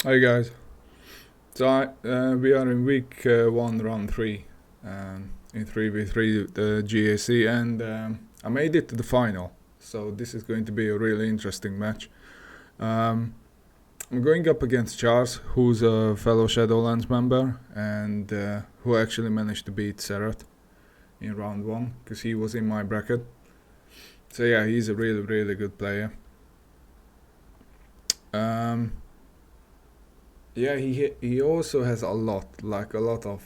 Hi guys. We are in week 1, round 3, in 3v3 the GAC, and I made it to the final. So this is going to be a really interesting match. I'm going up against Charles, who's a fellow Shadowlands member, and who actually managed to beat Serrath in round 1, because he was in my bracket. So yeah, he's a really good player. Yeah, he also has a lot of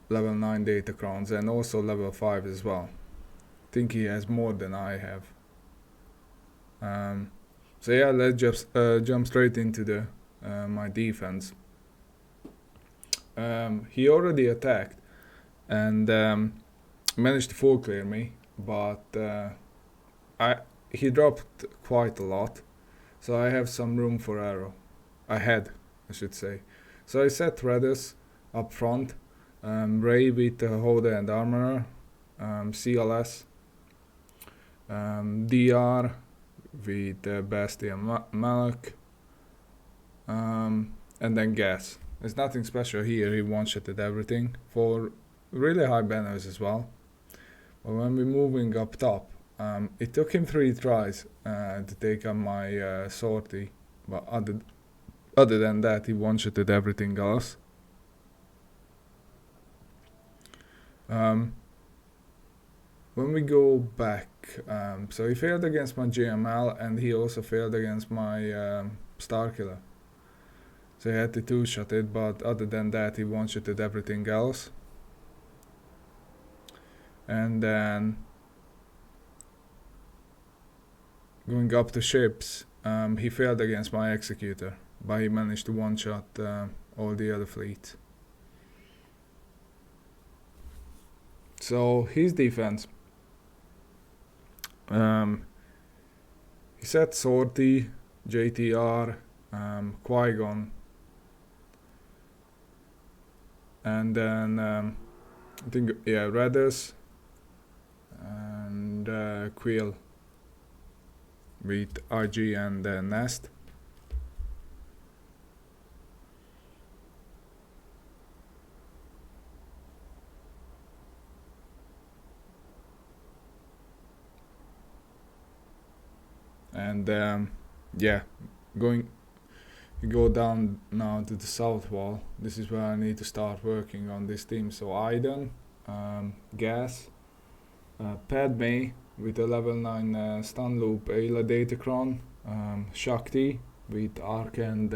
level 9 data crowns and also level 5 as well. I think he has more than I have. So yeah, let's just jump straight into the my defense. He already attacked and managed to full clear me, but he dropped quite a lot, so I have some room for arrow. I should say. So I set Raddus up front, Ray with Holder and Armorer, CLS, DR with Bastia Malak, and then Gas. There's nothing special here, he one-shotted everything for really high banners as well. But when we're moving up top, it took him 3 tries to take on my Sortie, but other than that he one-shotted everything else. When we go back, so he failed against my GML and he also failed against my starkiller. So he had to 2-shot it, but other than that he one-shotted everything else. And then going up to ships, he failed against my executor, but he managed to one-shot all the other fleets. So his defense, he set Sortie, JTR, Qui-Gon, and then I think Raddus and Kuill with IG and Nest. And yeah, go down now to the south wall. This is where I need to start working on this team. So Iden, Gas, Padme with a level 9 stun loop, Ayla Datacron, Shaak with Arc and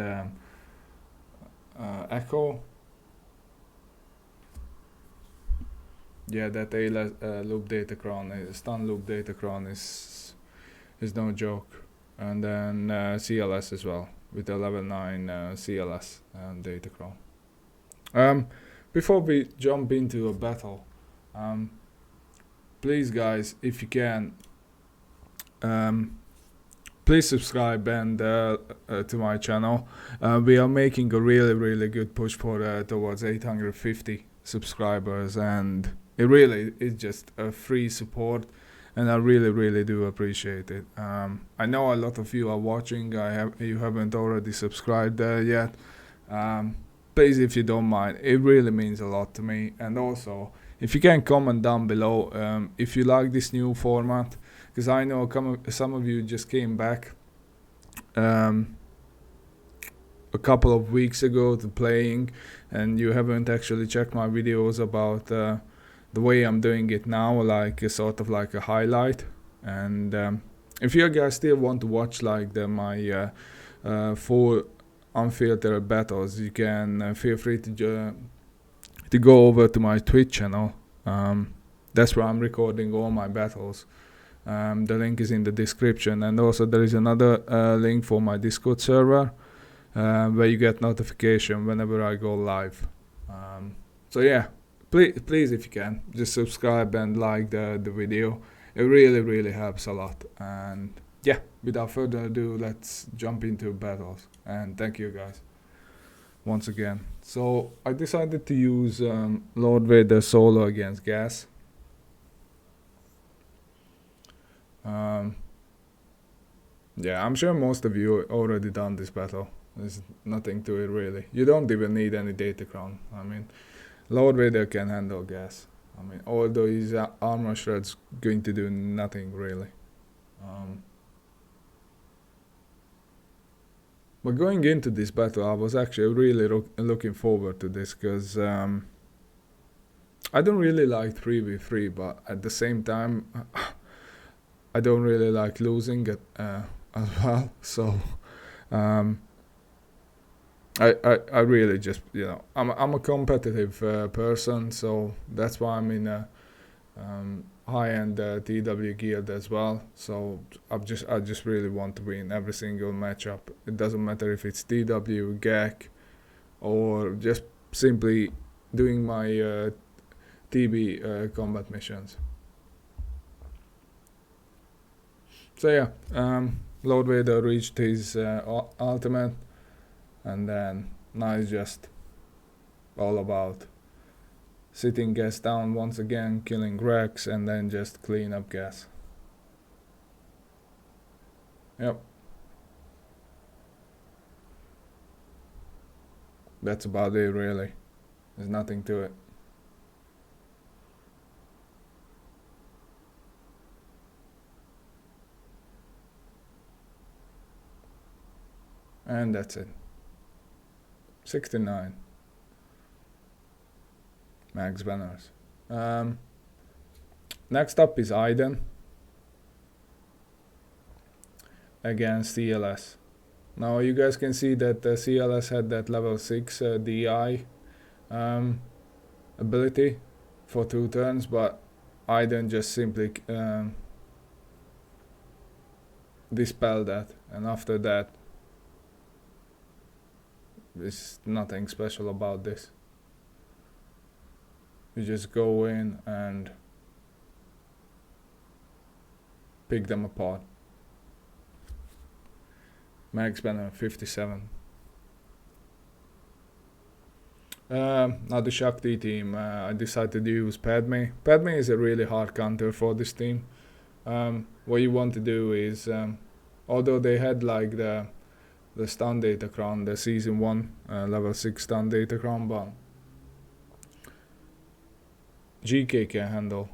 Echo. Yeah, that Ayla loop Datacron, stun loop Datacron is no joke. And then CLS as well with a level 9 CLS and Datacron. Before we jump into a battle, please guys, if you can, please subscribe and to my channel. We are making a really good push for towards 850 subscribers, and it really is just a free support, and I really do appreciate it. I know a lot of you are watching. You haven't already subscribed yet. Please, if you don't mind, it really means a lot to me. And also, if you can comment down below if you like this new format, because I know some of you just came back a couple of weeks ago to playing, and you haven't actually checked my videos about the way I'm doing it now, like a sort of like a highlight. And if you guys still want to watch like my 4 unfiltered battles, you can feel free to go over to my Twitch channel. That's where I'm recording all my battles. The link is in the description, and also there is another link for my Discord server where you get notification whenever I go live. So yeah, please if you can, just subscribe and like the video. It really helps a lot. And yeah, without further ado, let's jump into battles. And thank you guys once again. So I decided to use Lord Vader solo against Gas. Yeah, I'm sure most of you already done this battle. There's nothing to it really. You don't even need any data crown. I mean, Lord Vader can handle gas. I mean, although his armor shred's going to do nothing really. But going into this battle, I was actually really looking forward to this because I don't really like 3v3, but at the same time, I don't really like losing it as well. So I really just, you know, I'm a competitive person, so that's why I'm in a high-end TW guild as well. So I just really want to win every single matchup. It doesn't matter if it's TW, GAC, or just simply doing my TB combat missions. So yeah, Lord Vader reached his ultimate, and then now it's just all about sitting gas down once again, killing Rex, and then just clean up gas. Yep. That's about it really. There's nothing to it. And that's it. 69 max banners. Next up is Iden against CLS. Now you guys can see that CLS had that level 6 DI ability for 2 turns, but Iden just simply dispelled that, and after that there's nothing special about this. You just go in and pick them apart. Max banner 57. Now the Shaak team, I decided to use Padme. Padme is a really hard counter for this team. What you want to do is, although they had like the stun data crown, the season 1 level 6 stun data crown, but GK can handle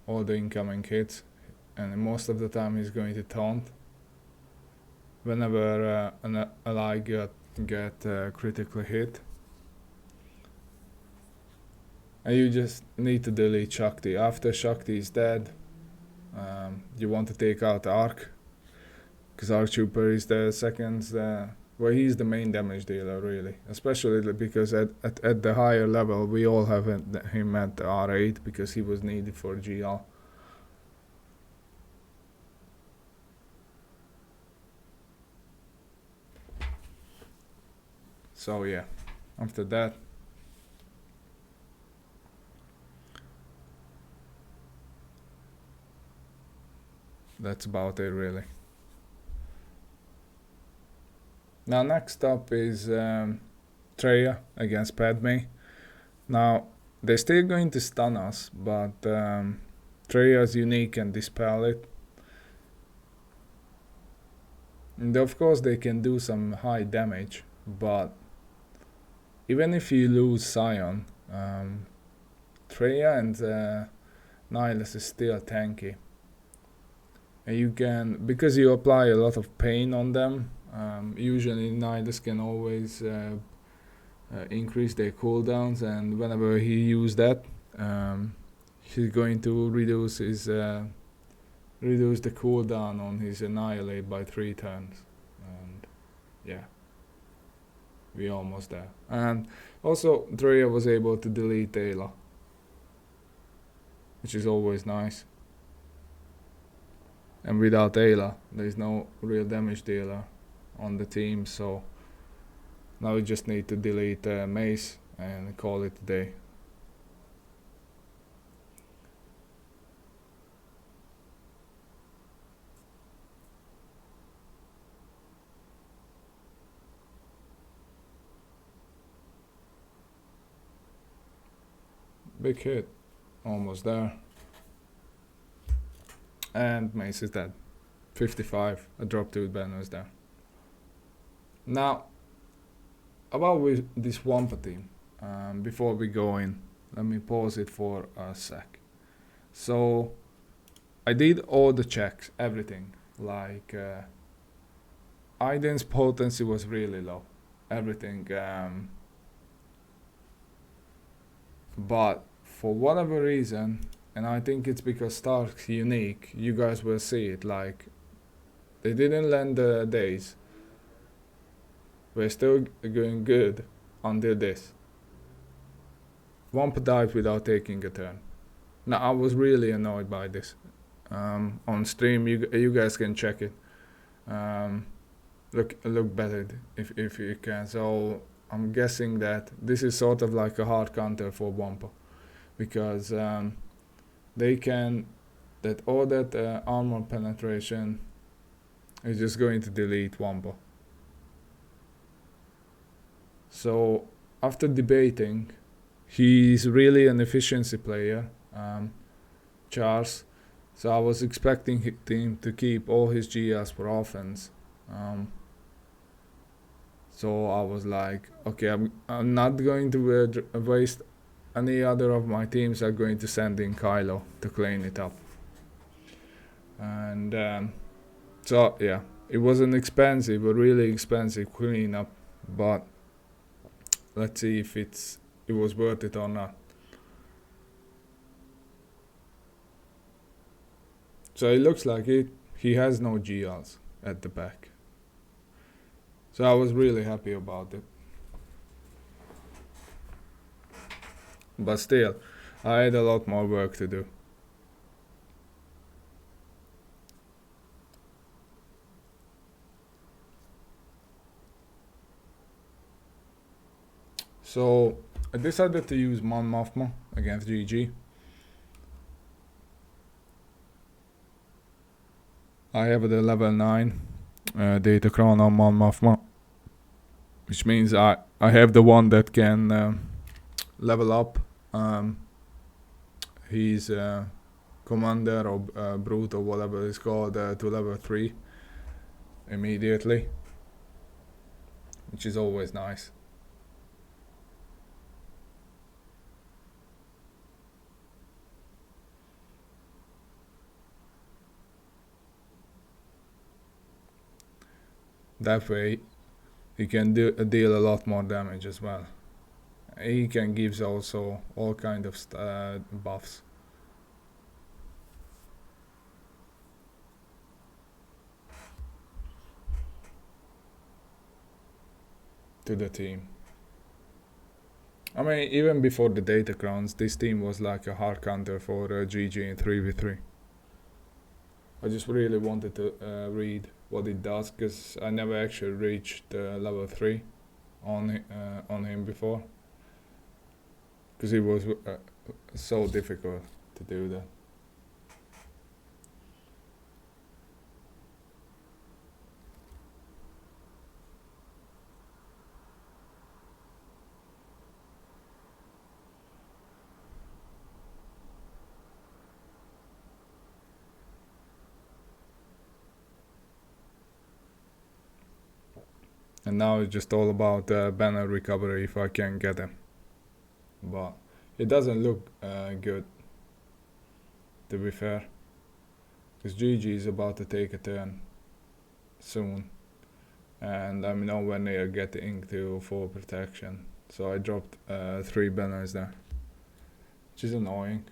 all the incoming hits, and most of the time he's going to taunt whenever an ally get critically hit. And you just need to delete Shakti. After Shakti is dead, you want to take out Arc, because Arc Trooper is the second, well, he's the main damage dealer really, especially because at the higher level we all have him at R8 because he was needed for GL. So yeah, after that that's about it really. Now next up is Traya against Padme. Now they're still going to stun us, but Traya's unique and dispel it. And of course they can do some high damage, but even if you lose Scion, Traya and Nihilus is still tanky. And you can, because you apply a lot of pain on them, usually Nihilus can always increase their cooldowns, and whenever he uses that, he's going to reduce his reduce the cooldown on his Annihilate by 3 turns. And yeah, we're almost there. And also Traya was able to delete Ayla, which is always nice. And without Ayla, there's no real damage dealer on the team, so now we just need to delete Mace and call it a day. Big hit, almost there. And Mace is dead. 55. I dropped 2 banners there. Now, about with this Wampa team, before we go in, let me pause it for a sec. So, I did all the checks, everything. Like, Iden's potency was really low. Everything. But for whatever reason, and I think it's because Stark's unique, you guys will see it, like, they didn't land the days. We're still going good until this. Wampa died without taking a turn. Now, I was really annoyed by this. On stream, you guys can check it. Look better if you can. So I'm guessing that this is sort of like a hard counter for Wampa, because they can all that armor penetration is just going to delete Wampa. So after debating, he's really an efficiency player, Charles. So I was expecting him to keep all his GLs for offense. So I was like, okay, I'm not going to waste any other of my teams. Are going to send in Kylo to clean it up. And so yeah, it was an expensive, a really expensive cleanup, but let's see if it was worth it or not. So it looks like he has no GLs at the back. So I was really happy about it. But still, I had a lot more work to do. So I decided to use Mon Mothma against GG. I have the level 9 Datacron on Mon Mothma, which means I have the one that can level up his commander or brute or whatever it's called to level 3 immediately, which is always nice. That way he can deal a lot more damage as well. He can give also all kind of buffs. To the team. I mean, even before the Datacrons, this team was like a hard counter for GG in 3v3. I just really wanted to read what it does, because I never actually reached level 3 on him before, because it was so difficult to do that. And now it's just all about banner recovery if I can get him. But it doesn't look good, to be fair. Because GG is about to take a turn soon. And I'm nowhere near getting to full protection. So I dropped 3 banners there, which is annoying.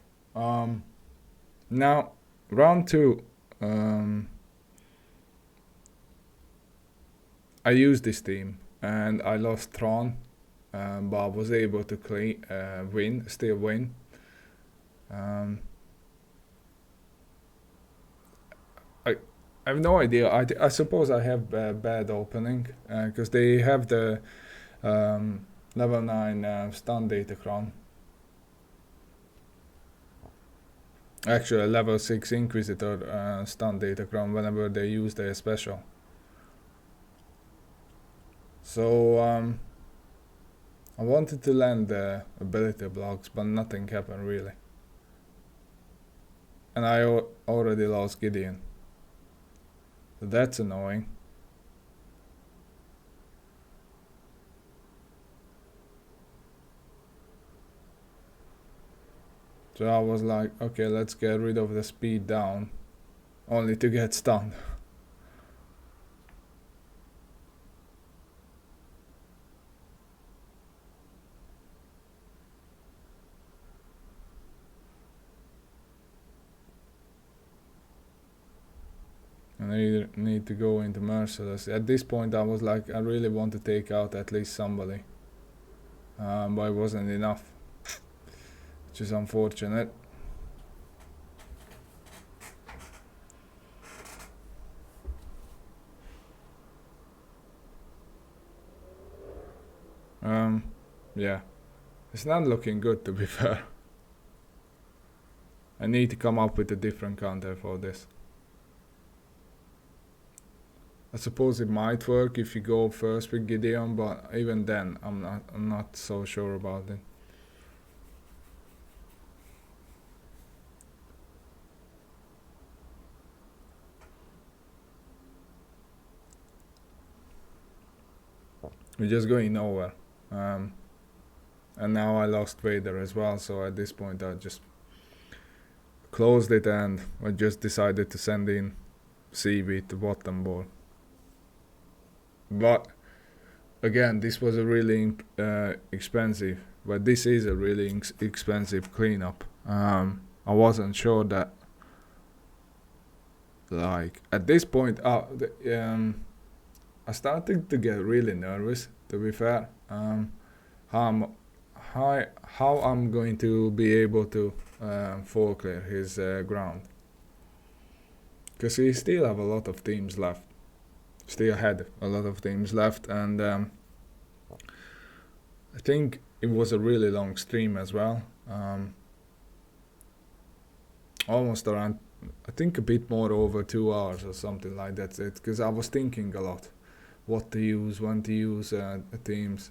Now, round 2. I used this team and I lost Thrawn, but I was able to still win. I have no idea. I suppose I have bad opening, because they have the level 9 stun Datacron. Actually, level 6 Inquisitor stun Datacron whenever they use their special. So I wanted to land the ability blocks, but nothing happened really. And I already lost Gideon. That's annoying. So I was like, okay, let's get rid of the speed down, only to get stunned. And I need to go into Merciless. At this point I was like, I really want to take out at least somebody. But it wasn't enough. Which is unfortunate. Yeah. It's not looking good, to be fair. I need to come up with a different counter for this. I suppose it might work if you go first with Gideon, but even then I'm not so sure about it. We're just going nowhere. And now I lost Vader as well, so at this point I just closed it and I just decided to send in CV to bottom board. But again, this was a really expensive, but this is a really expensive cleanup. I wasn't sure that, like, at this point, I started to get really nervous, to be fair. How I'm going to be able to fall clear his ground. Because he still have a lot of teams left. Still had a lot of teams left, and I think it was a really long stream as well. Almost around, I think a bit more over 2 hours or something like that. Because I was thinking a lot what to use, when to use teams.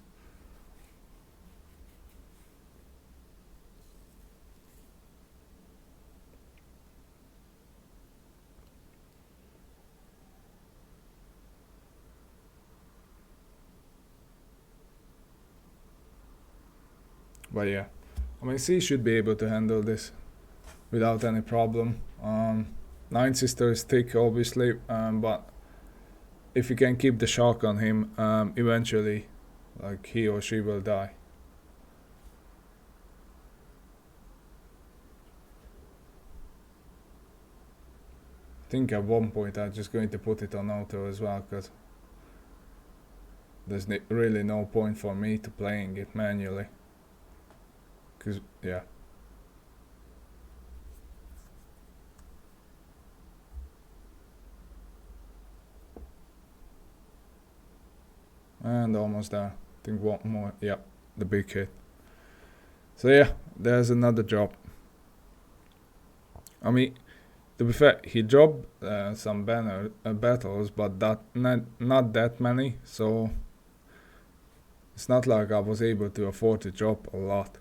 But yeah, I mean, C should be able to handle this without any problem. Nine Sister is thick, obviously, but if you can keep the Shaak on him, eventually, like, he or she will die. I think at one point I'm just going to put it on auto as well, because there's really no point for me to playing it manually. Because, yeah. And almost there. I think one more. Yeah, the big hit. So yeah, there's another job. I mean, to be fair, he dropped some battles, but not that many. So it's not like I was able to afford to drop a lot.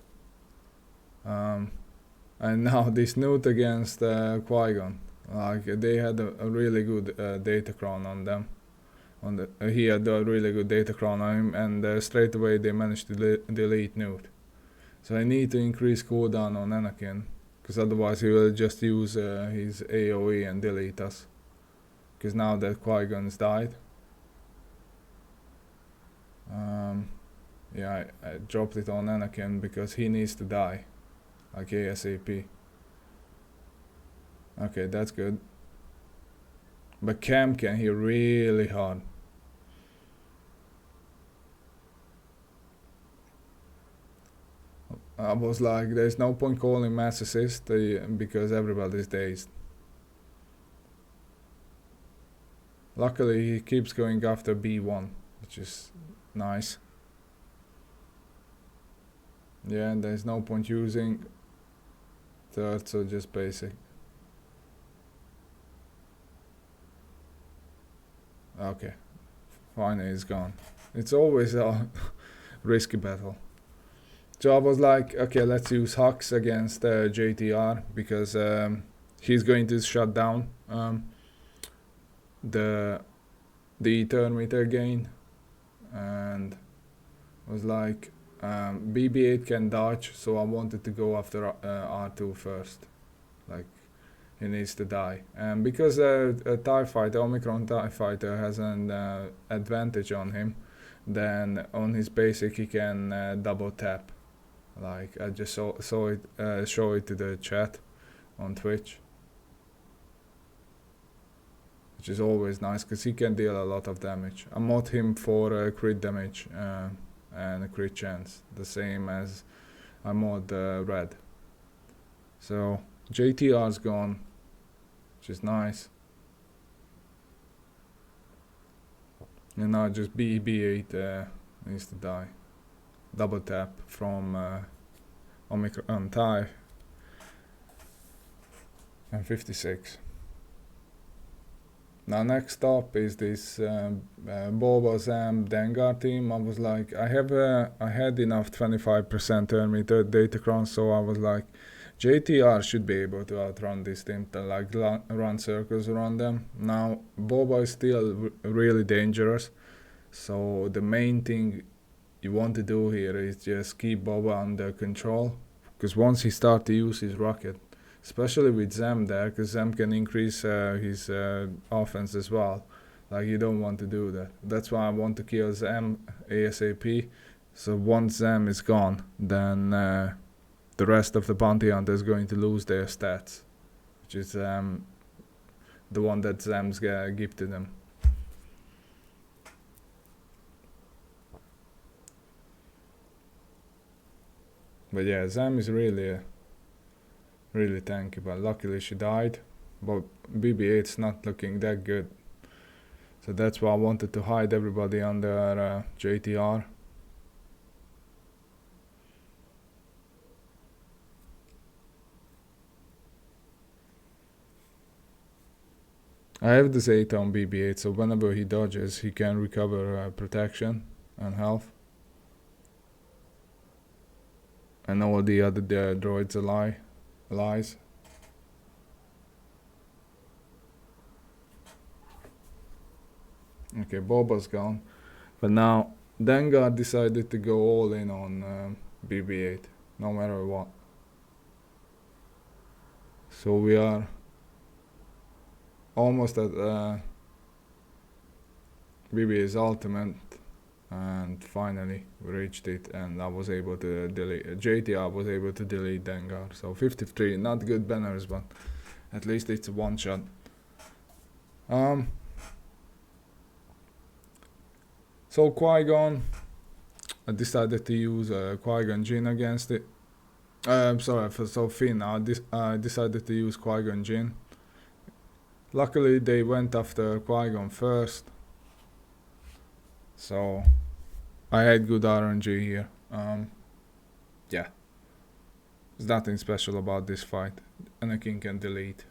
And now this Nute against Qui-Gon, like, they had a really good Datacron on them. He had a really good Datacron on him, and straight away they managed to delete Nute. So I need to increase cooldown on Anakin, because otherwise he will just use his AoE and delete us. Because now that Qui-Gon's died. Yeah, I dropped it on Anakin because he needs to die. Like ASAP. Okay, that's good. But Cam can hit really hard. I was like, there's no point calling mass assist because everybody's dazed. Luckily he keeps going after B1, which is nice. Yeah, and there's no point using third, so just basic. Okay, finally it's gone. It's always a risky battle. So I was like, okay, let's use Hux against JTR, because he's going to shut down the turn meter gain, and was like BB-8 can dodge, so I wanted to go after R2 first. Like, he needs to die. And because a TIE fighter, Omicron TIE fighter, has an advantage on him, then on his basic he can double tap. Like, I just saw it, show it to the chat on Twitch, which is always nice because he can deal a lot of damage. I mod him for crit damage and a crit chance, the same as I mod Red. So JTR's gone, which is nice. And now just BB-8 needs to die. Double tap from Omicron TIE and 56. Now next up is this Boba, Zam, Dengar team. I was like, I had enough 25% turn meter datacron, so I was like, JTR should be able to outrun this team, to like run circles around them. Now Boba is still really dangerous, so the main thing you want to do here is just keep Boba under control, because once he starts to use his rocket, especially with Zem there, because Zem can increase his offense as well. Like, you don't want to do that. That's why I want to kill Zem ASAP. So once Zem is gone, then the rest of the bounty hunter is going to lose their stats, which is the one that Zem's give to them. But yeah, Zem is really tanky, but luckily she died. But BB-8's not looking that good, so that's why I wanted to hide everybody under JTR. I have this 8 on BB-8, so whenever he dodges, he can recover protection and health. And all the other droids lies. Okay, Boba's gone. But now Dengar decided to go all in on BB-8, no matter what. So we are almost at BB-8's ultimate, and finally we reached it, and I was able to delete JTR was able to delete Dengar. So 53, not good banners, but at least it's a one shot. So Qui-Gon, I decided to use Qui-Gon Jinn against it. So Finn, I decided to use Qui-Gon Jinn. Luckily they went after Qui-Gon first, so I had good RNG here. Yeah, there's nothing special about this fight. Anakin can delete.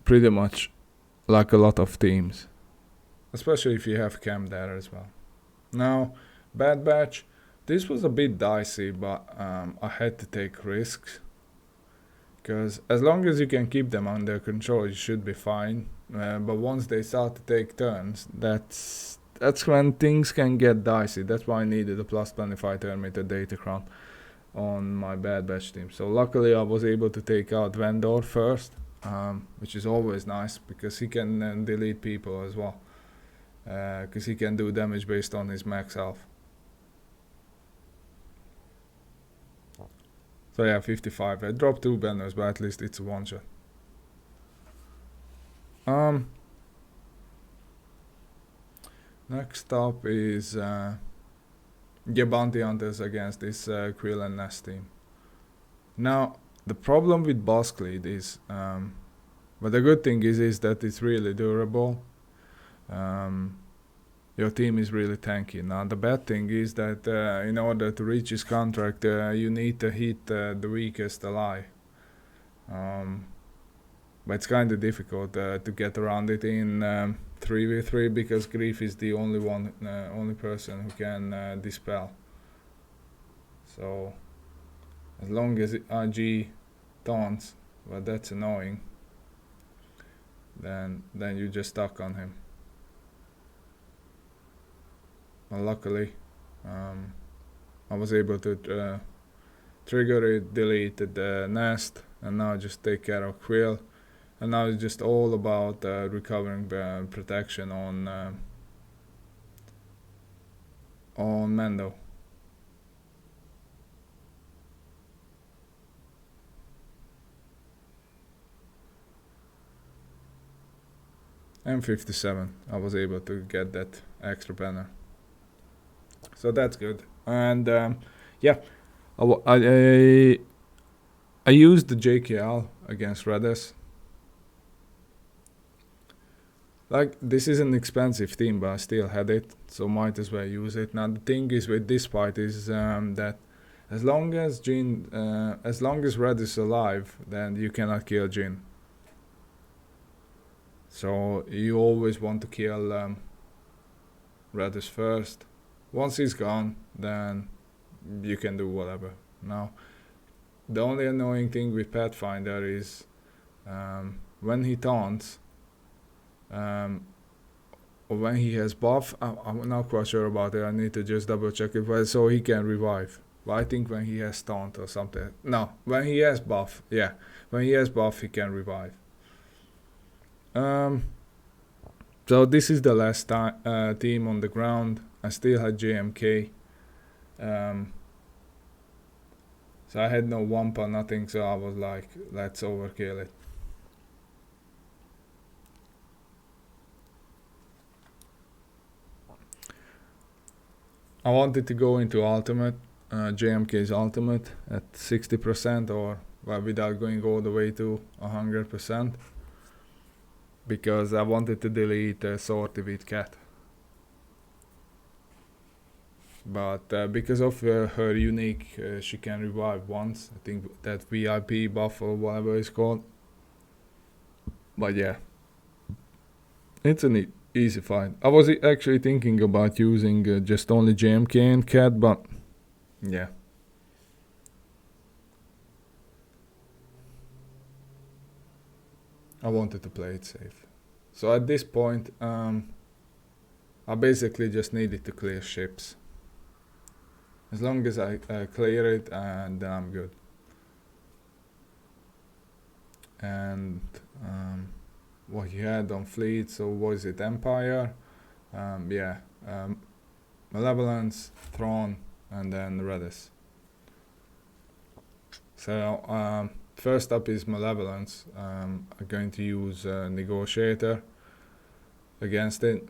Pretty much like a lot of teams, especially if you have Cam there as well. Now, Bad Batch, this was a bit dicey, but I had to take risks, because as long as you can keep them under control, you should be fine. But once they start to take turns, that's when things can get dicey. That's why I needed a plus 25 turn meter datacron on my Bad Batch team. So luckily I was able to take out Vendor first, which is always nice, because he can delete people as well, because he can do damage based on his max health. So yeah, 55. I dropped 2 banners, but at least it's a one shot. Next up is bounty hunters against this Kuill and Nest team. Now the problem with Bossk lead is, but the good thing is that it's really durable. Your team is really tanky. Now the bad thing is that in order to reach his contract, you need to hit the weakest ally. But it's kind of difficult to get around it in 3v3, because Grief is the only person who can dispel. So as long as RG taunts, but that's annoying. Then you just stuck on him. Well, luckily, I was able to trigger it, deleted the nest, and now just take care of Kuill. And now it's just all about recovering protection on Mando. M57, I was able to get that extra banner, so that's good. And yeah, I used the JKL against Raddus. Like, this is an expensive team, but I still had it, so might as well use it. Now the thing is with this fight is that as long as Raddus is alive, then you cannot kill Jin. So you always want to kill Raddus first. Once he's gone, then you can do whatever. Now, the only annoying thing with Pathfinder is when he taunts, or when he has buff, I'm not quite sure about it, I need to just double check it, but so he can revive. But I think when he has taunt or something, no, when he has buff, yeah, when he has buff he can revive. So this is the last team on the ground. I still had JMK, so I had no Wampa, nothing, so I was like, let's overkill it. I wanted to go into ultimate, JMK's ultimate at 60%, or well, without going all the way to 100%, because I wanted to delete Sortie with Cat. But because of her unique, she can revive once. I think that VIP buff or whatever it's called. But yeah, it's an easy fight. I was actually thinking about using just only JMK and Cat, but yeah. I wanted to play it safe. So at this point, I basically just needed to clear ships. As long as I clear it, then I'm good. And what he had on fleet, so was it Empire? Yeah, Malevolence, Thrawn, and then Raddus. So first up is Malevolence. I'm going to use Negotiator against it.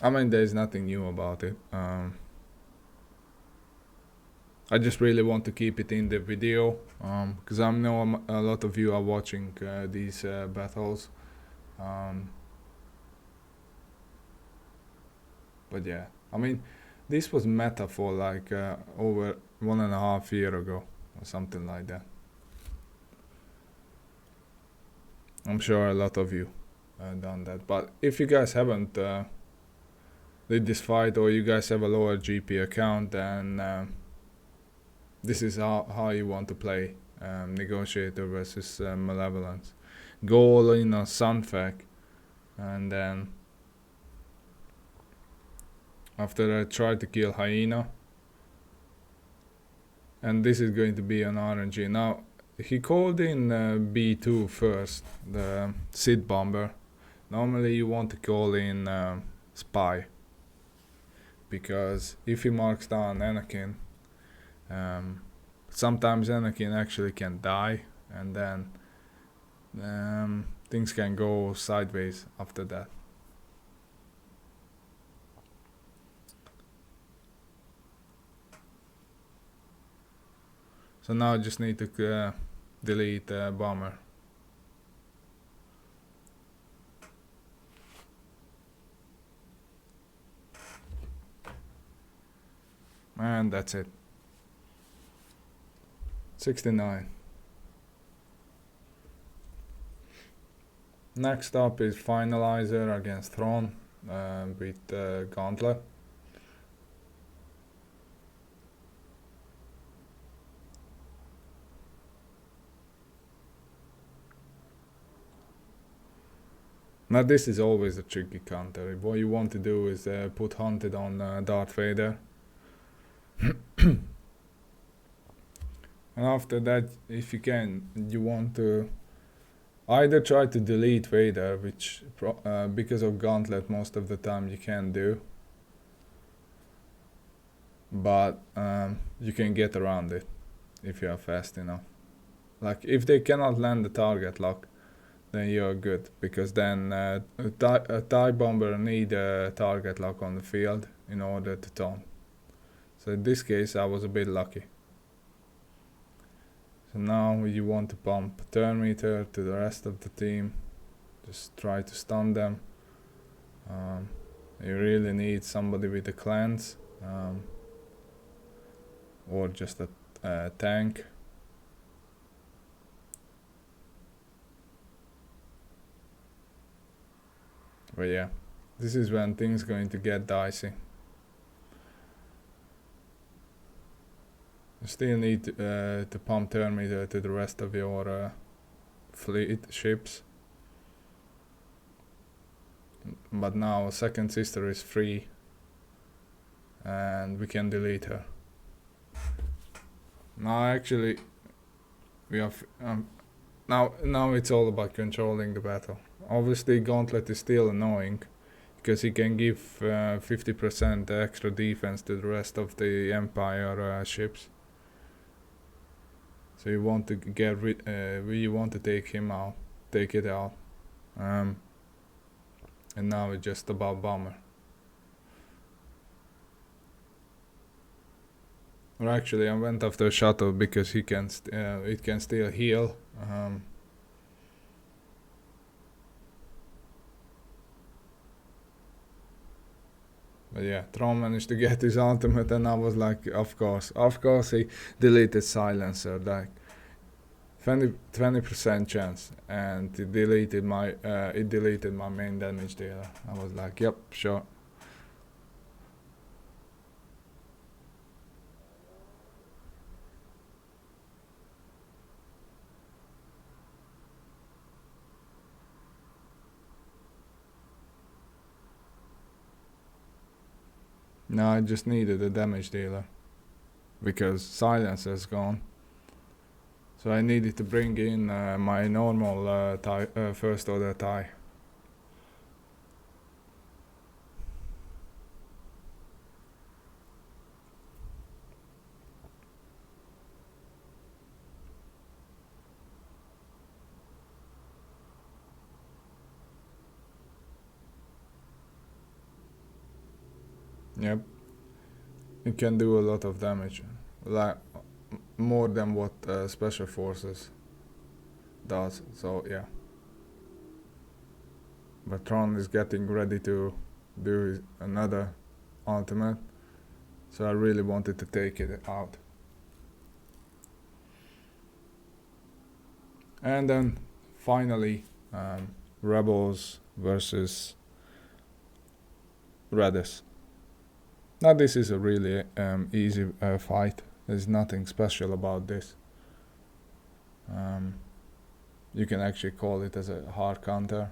I mean, there's nothing new about it. I just really want to keep it in the video, because I know a lot of you are watching these battles. But yeah, I mean, this was meta for like over 1.5 years ago or something like that. I'm sure a lot of you done that, but if you guys haven't did this fight, or you guys have a lower GP account, then this is how you want to play Negotiator versus Malevolence. Go all in on Sunfac, and then after I try to kill Hyena, and this is going to be an RNG. Now he called in B2 first, the Sith Bomber. Normally you want to call in Spy, because if he marks down Anakin, sometimes Anakin actually can die, and then things can go sideways after that. So now I just need to delete Bomber. And that's it. 69. Next up is Finalizer against Thrawn with Gauntlet. Now this is always a tricky counter. What you want to do is put Haunted on Darth Vader. And after that, if you can, you want to either try to delete Vader, which because of Gauntlet most of the time you can do. But you can get around it if you are fast enough. Like if they cannot land the target lock, then you're good, because then a TIE bomber need a target lock on the field in order to taunt. So in this case I was a bit lucky. So now you want to pump turn meter to the rest of the team. Just try to stun them. You really need somebody with a cleanse, or just a tank. But yeah, this is when things going to get dicey. You still need to pump turn meter to the rest of your fleet ships. But now second sister is free and we can delete her. Now actually we have now it's all about controlling the battle. Obviously Gauntlet is still annoying because he can give 50% extra defense to the rest of the Empire ships. So you want to get rid, you want to take it out. And now it's just about Bomber. Or actually I went after Shuttle because he can it can still heal. But yeah, Thrawn managed to get his ultimate, and I was like, of course he deleted Silencer, like 20% chance, and it deleted my main damage dealer. I was like, yep, sure. Now I just needed a damage dealer because Silencer is gone. So I needed to bring in my normal first order TIE. Yep, it can do a lot of damage, like more than what Special Forces does, so yeah. But Thrawn is getting ready to do another ultimate, so I really wanted to take it out. And then finally Rebels versus Raddus. Now this is a really easy fight. There's nothing special about this. You can actually call it as a hard counter.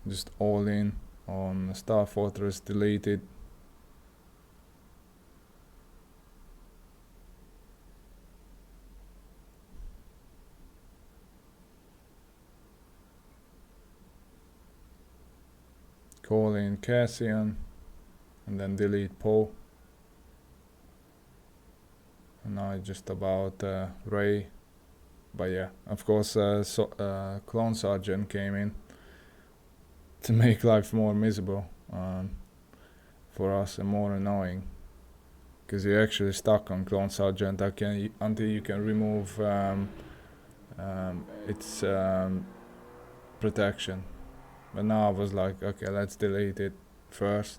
Just all in on Star Fortress deleted. Call in Cassian and then delete Poe. And now it's just about Rey. But yeah, of course Clone Sergeant came in to make life more miserable for us and more annoying, because you're actually stuck on Clone Sergeant until you can remove its protection. But now I was like, okay, let's delete it first.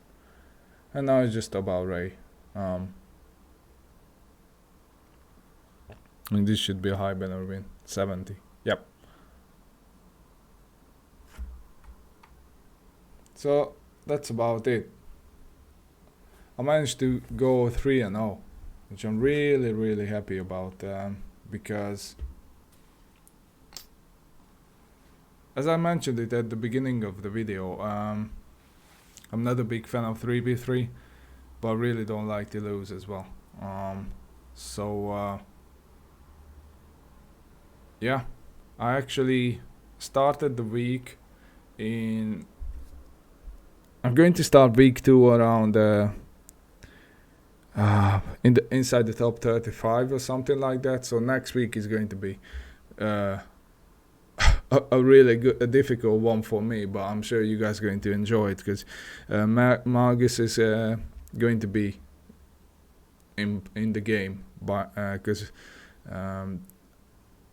And now it's just about Rey. And this should be a high banner win, 70. Yep. So that's about it. I managed to go 3-0, which I'm really happy about, because as I mentioned it at the beginning of the video, I'm not a big fan of 3v3, but I really don't like to lose as well. Yeah, I actually started the week I'm going to start week 2 around inside the top 35 or something like that. So next week is going to be a really difficult one for me, but I'm sure you guys are going to enjoy it, because Margus is going to be in the game, but because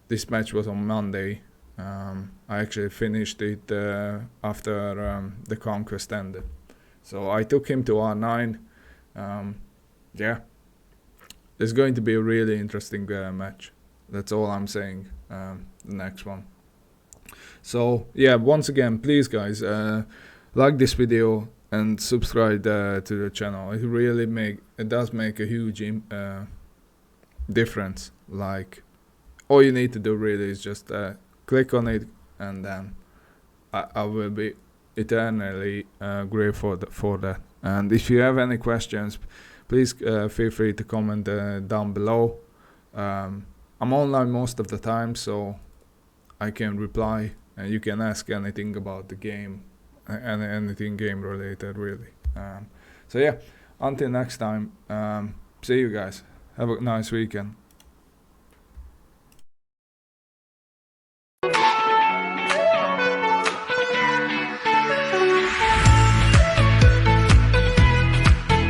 this match was on Monday. I actually finished it after the conquest ended, so I took him to R9. Yeah, it's going to be a really interesting match. That's all I'm saying. The next one. So yeah, once again, please guys, like this video and subscribe to the channel. It does make a huge difference. Like, all you need to do really is just click on it, and then I will be eternally grateful for that. And if you have any questions, please feel free to comment down below. I'm online most of the time, so I can reply, and you can ask anything about the game, and anything game related really. So yeah, until next time, see you guys. Have a nice weekend.